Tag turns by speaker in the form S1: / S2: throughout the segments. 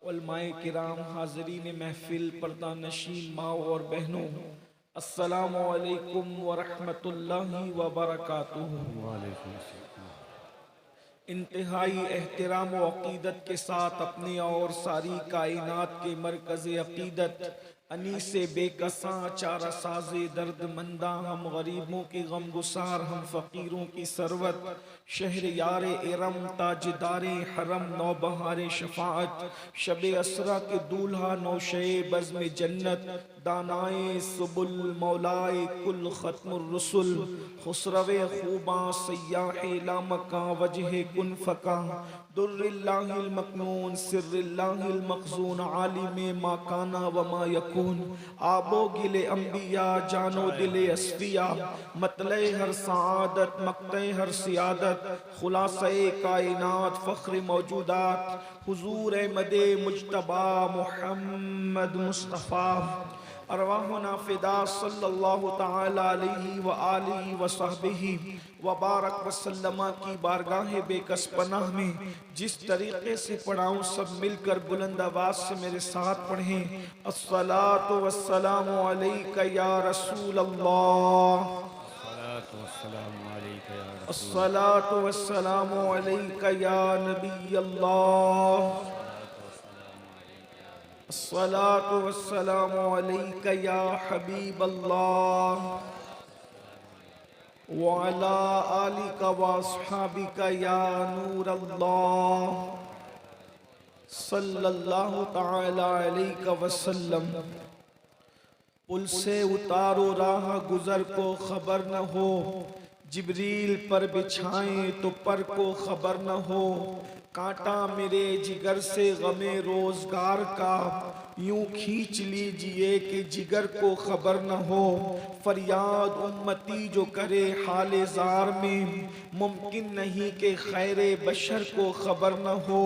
S1: उलमाए किराम, हाज़रीन महफिल, पर्दा नशीन माओ और बहनों, अस्सलामु अलैकुम व रहमतुल्लाहि व बरकातुहू। इंतहाई एहतराम व अकीदत के साथ अपने और सारी कायनात के मरकज़ अकीदत अनीसे बेकसां चारा साजे दर्द मंदा, हम गरीबों की गम गुसार, हम फ़कीरों की सरवत, शहर यार इरम, ताजदारे हरम, नौबहार शफाअत, शब असरा के दूल्हा, नौशे बज़्म जन्नत, दानाए सुबुल मौलाए कुल ख़त्मुर रसुल, खुसरवे खूबा सयाहे लामका वजह कुन फ़का, दुर्रिल्लाहिल मकनून सिर्रिल्लाहिल मखज़ून, आलिमे मा काना व मा यकून, आबो गिले अंबिया, जानो दिले अस्फिया, मतले हर सआदत, मक्ते हर सियादत, खुलासे कायनात, फ़ख्र मौजूदात, हुजूर मदे मुज्तबा मुहम्मद मुस्तफ़ा, अरवाहुना फ़िदा सल्लल्लाहु तआला अलैहि व आलिहि व सहबिही व बारक वसल्लमा की बारगाह बेकस पनाह में जिस तरीके से पढ़ाऊँ सब मिलकर बुलंद आवाज़ से मेरे साथ पढ़ें। अस्सलातु वस्सलामु अलैका या रसूल अल्लाह, अस्सलातु वस्सलामु अलैका या नबी अल्लाह, अस्सलातु वस्सलामु अलैका या हबीब अल्लाह, व अला आलिका व अस्हाबिका या नूर अल्लाह, सल्लल्लाहु तआला अलैका वसल्लम। पुल से उतारो राह गुजर को खबर न हो, जिब्रील पर बिछाएं तो पर को खबर न हो, कांटा मेरे जिगर से गमे रोजगार का, यूं खींच लीजिए कि जिगर को खबर न हो, फरियाद उम्मती जो करे हाले जार में, मुमकिन नहीं कि खैरे बशर को खबर न हो,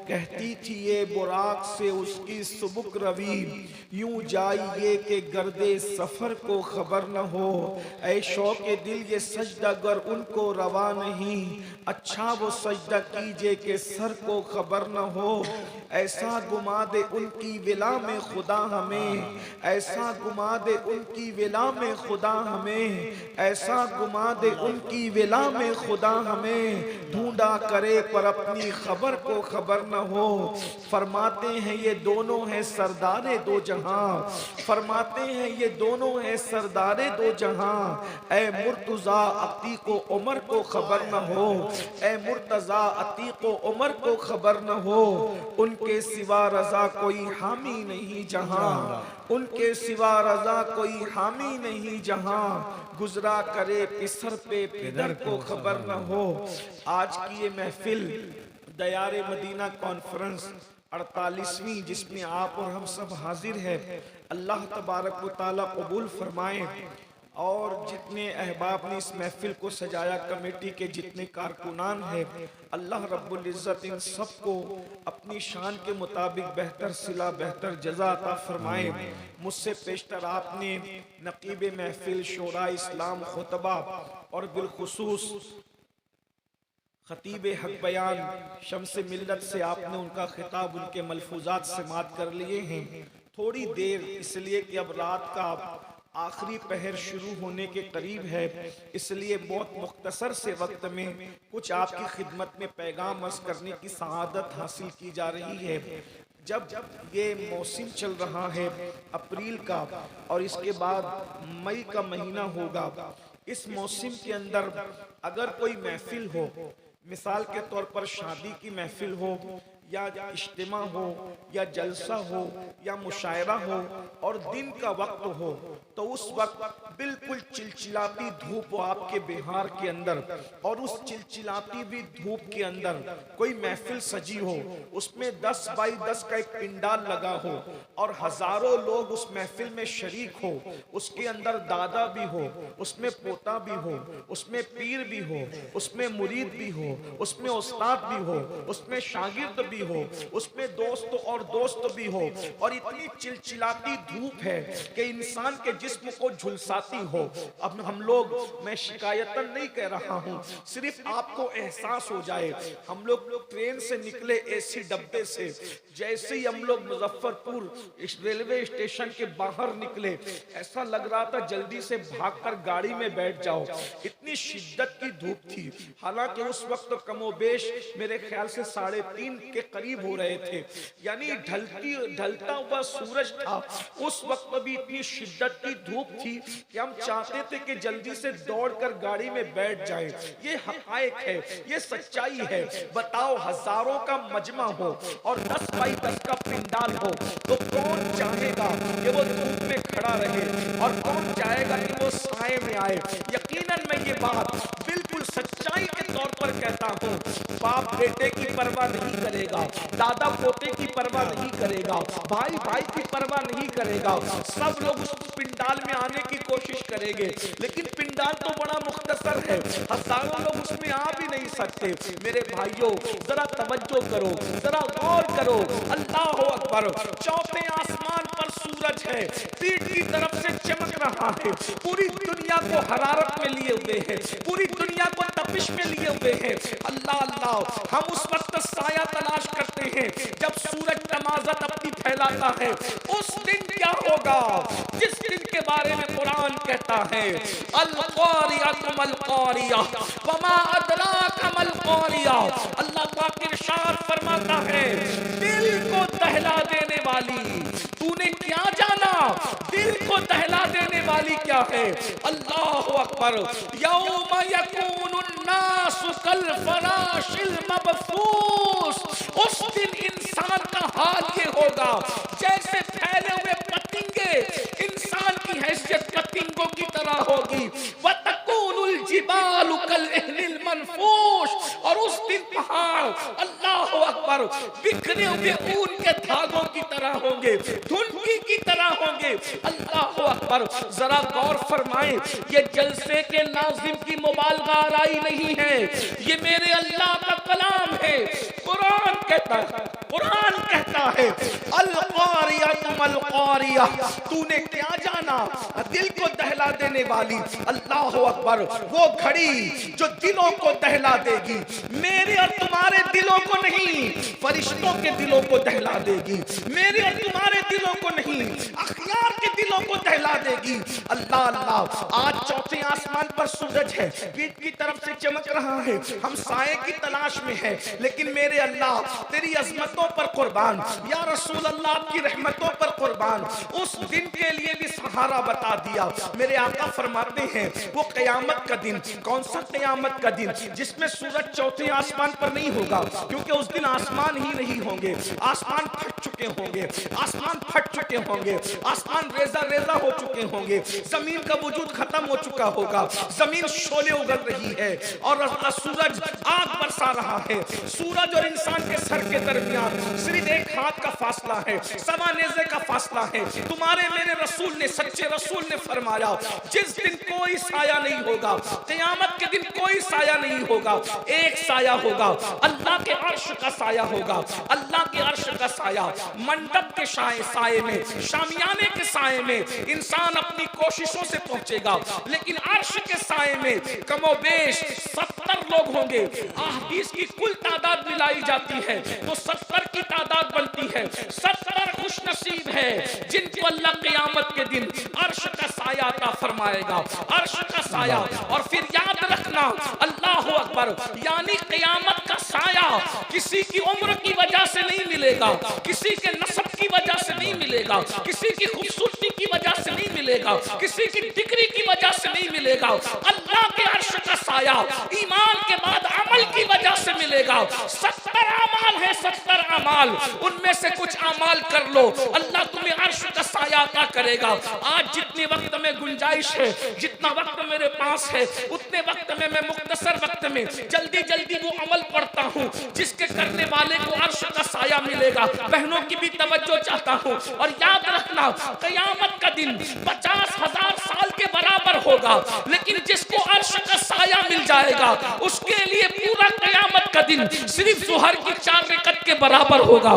S1: कहती थी ये बुराक से उसकी सुबुक रवी, यूं जाइए कि गर्दे सफर को खबर न हो, ऐ शौक़े दिल ये सजदा गर उनको रवा नहीं, अच्छा वो सजदा कीजिए कि सर को खबर न हो, ऐसा घुमा दे उनकी विला में खुदा हमें, ऐसा घुमा दे उनकी विला में खुदा हमें, ऐसा घुमा दे उनकी विला में खुदा हमें, ढूंढा करे पर अपनी खबर को खबर न हो, फरमाते हैं ये दोनों हैं सरदारे दो जहां, फरमाते हैं ये दोनों हैं सरदारे दो जहां, ऐ मुर्तज़ा अतीक व उमर को खबर न हो, ऐ मुर्तज़ा अतीक व उमर को खबर न हो, उनके सिवा रज़ा कोई हामी नहीं जहां, उनके सिवा रज़ा कोई हामी नहीं जहां, गुजरा करे पिसर पे पिदर को खबर न हो। आज की ये महफिल दयारे मदीना कॉन्फ्रेंस 48वीं, जिसमें आप और हम सब हाजिर हैं, अल्लाह तबारक व तआला कबूल फरमाए। और जितने अहबाब ने इस महफिल को सजाया, कमेटी के जितने कारकुनान हैं, अल्लाह रब्बुल इज़्ज़त इन सबको अपनी शान के मुताबिक बेहतर सिला बेहतर जज़ा अता फरमाए। मुझसे पेशतर आपने नकीब महफिल, शोरा इस्लाम, खुतबा और बिलखुसूस खतीब हक बयान शम्स मिल्लत से आपने उनका खिताब उनके मलफूजात से मात कर लिए हैं। थोड़ी देर इसलिए कि अब रात का आखिरी पहर शुरू होने के करीब है, इसलिए बहुत मुख्तसर से वक्त में कुछ आपकी खिदमत में पैगाम अर्ज करने की सआदत हासिल की जा रही है। जब ये मौसम चल रहा है अप्रैल का और इसके बाद मई का महीना होगा, इस मौसम के अंदर अगर कोई महफिल हो, मिसाल के तौर पर शादी की महफिल हो या इज्तिमा हो या जलसा हो या मुशायरा हो और दिन का वक्त हो, तो उस वक्त बिल्कुल चिलचिलाती धूप हो आपके बिहार के अंदर, और उस चिलचिलाती भी धूप के अंदर कोई महफिल सजी हो, उसमें 10 बाई 10 का एक पिंडाल लगा हो और हजारों लोग उस महफिल में शरीक हो, उसके अंदर दादा भी हो, उसमें पोता भी हो, उसमें पीर भी हो, उसमें मुरीद भी हो, उसमें उस्ताद भी हो, उसमें शागिर्द भी भी हो, उसमें दोस्त और दोस्त भी हो, और इतनी चिलचिलाती धूप है कि इंसान के जिस्म को झुलसाती हो। अब हम लोग, मैं शिकायतन नहीं कह रहा हूं, सिर्फ आपको एहसास हो जाए। हम लोग ट्रेन से निकले एसी डब्बे से, जैसे ही हम लोग मुजफ्फरपुर रेलवे स्टेशन के बाहर निकले, ऐसा लग रहा था जल्दी से भागकर गाड़ी में बैठ जाओ, इतनी शिद्दत की धूप थी। हालांकि उस वक्त कमोबेश मेरे ख्याल से 3:30 के करीब हो रहे थे, यानी ढलता हुआ सूरज था। उस वक्त भी इतनी शिद्दत की धूप थी कि हम चाहते थे कि जल्दी से दौड़कर गाड़ी में बैठ जाएं। ये हक़ाइक़ है, ये सच्चाई है। बताओ, हजारों का मजमा हो और 10 बाई 10 का पिंडाल हो, तो कौन चाहेगा कि वो धूप में खड़ा रहे, और कौन चाहेगा कि वो साए में आए। यकीनन मैं ये बात बिल्कुल सच्चाई के तौर पर कहता हूँ, बाप बेटे की परवाह नहीं करेगा, दादा पोते की परवाह नहीं करेगा, भाई भाई की परवाह नहीं करेगा, सब लोग उस पिंडाल में आने की कोशिश करेंगे। लेकिन पिंडाल तो बड़ा मुख्तसर है, हजारों लोग उसमें आ भी नहीं सकते। मेरे भाइयों, जरा तवज्जो करो, जरा गौर करो। अल्लाह अकबर। चौथे आसमान पर सूरज है, पीठ की तरफ से चमक रहा है, पूरी दुनिया को हरारत में लिए हुए है, पूरी दुनिया को तपिश में लिए हुए हैं। अल्लाह अल्लाह। हम उस वक्त साया तलाश करते हैं जब सूरज तमाज़त अपनी फैलाता है। उस दिन क्या होगा जिस दिन के बारे में कुरान कहता है, अल क़ारिया मल क़ारिया वमा अदराका मल क़ारिया। अल्लाह पाक इरशाद फरमाता है, दिल को दहला देने वाली, तूने क्या जाना दिल को दहला देने वाली क्या है। अल्लाह अकबर। यौम यकूनुन नासु कल फराशिल मबसूस। उस दिन इंसान का हाल ये होगा जैसे फैले हुए पतंगे, इंसान की हैसियत पतंगों की तरह होगी। वतकूनुल जिबालु कल इहनिल मनफूश। और उस दिन पहाड़, अल्लाह अकबर, बिखरे हुए ऊन के धागों की तरह होंगे, धुंधी की तरह होंगे। अल्लाह अकबर। जरा गौर फरमाएं, ये जलसे के नाज़िम की मुबालगा आराई नहीं है, ये मेरे अल्लाह का कलाम है। कुरान कहता है, कुरान कहता है, अल क़ारिया मल क़ारिया। तूने क्या जाना दिल को दहला देने वाली। अल्लाह अकबर। वो घड़ी जो दिलों को दहला देगी, मेरे और तुम्हारे दिलों को नहीं, फरिश्तों के दिलों को दहला देगी। मेरे और तुम्हारे दिलों को नहीं, अखयार के दिलों को दहला देगी। अल्लाह अल्लाह। आज चौथे आसमान पर सूरज है, पीठ की तरफ से चमक रहा है, हम साए की तलाश में है। लेकिन मेरे अल्लाह, तेरी अजमतों पर कुर्बान, या रसूल अल्लाह की रहमतों पर कुर्बान। उस दिन के लिए भी सहारा बता दिया। मेरे आका फरमाते हैं, वो क़यामत का दिन, कौन सा क़यामत का दिन, जिसमें सूरज चौथे आसमान पर नहीं होगा, क्योंकि उस दिन आसमान ही नहीं होंगे। आसमान फट चुके होंगे, आसमान फट चुके होंगे, आसमान रेजा रेजा हो चुके होंगे, जमीन का वजूद खत्म हो चुका होगा, जमीन शोले उगल रही है और सूरज आग बरसा रहा है। सूरज और इंसान के सर के दरमियान सिर्फ एक हाथ का फासला है, सवा नेज़े का फासला है। तुम्हारे मेरे रसूल ने, सच्चे रसूल ने फरमाया, जिस दिन कोई साया नहीं होगा, क़यामत के दिन कोई साया नहीं होगा, एक साया होगा, अल्लाह के अर्श का साया होगा। अल्लाह के अर्श का साया, मंडप के साए में, शामियाने के साए में इंसान अपनी कोशिशों से पहुंचेगा, लेकिन अर्श के साए में कमोबेश 70 लोग होंगे। अहदीस की कुल तादाद मिलाई जाती है तो 70 की तादाद बनती है। 70 खुश नसीब है जिनको अल्लाह क़यामत के दिन अर्श का साया अता फरमाएगा, अर्श का साया। और फिर याद रखना, अल्लाह अकबर, यानी क़यामत का साया किसी की उम्र की वजह से नहीं मिलेगा, किसी के नस्ब की वजह से नहीं मिलेगा, किसी की खूबसूरती की वजह से नहीं मिलेगा, किसी की डिग्री की वजह से नहीं मिलेगा। अल्लाह के अर्श का साया ईमान के बाद अमल की वजह से मिलेगा। 70 अमाल है, 70 अमाल, उनमें से कुछ अमाल कर लो, अल्लाह तुम्हें अर्श का साया अता करेगा। आज जितने वक्त में गुंजाइश है, जितना वक्त मेरे पास है, उतने वक्त में मैं मुख्तसर वक्त में जल्दी जल्दी वो अमल पढ़ता हूँ जिसके करने वाले को अर्श का साया मिलेगा। बहनों की भी तवज्जो चाहता हूँ, और याद रखना
S2: सुना, क़यामत का दिन 50,000 साल के बराबर होगा, लेकिन जिसको अर्श का साया मिल जाएगा उसके लिए पूरा क़यामत का दिन सिर्फ ज़ोहर की 4 रकत के बराबर होगा।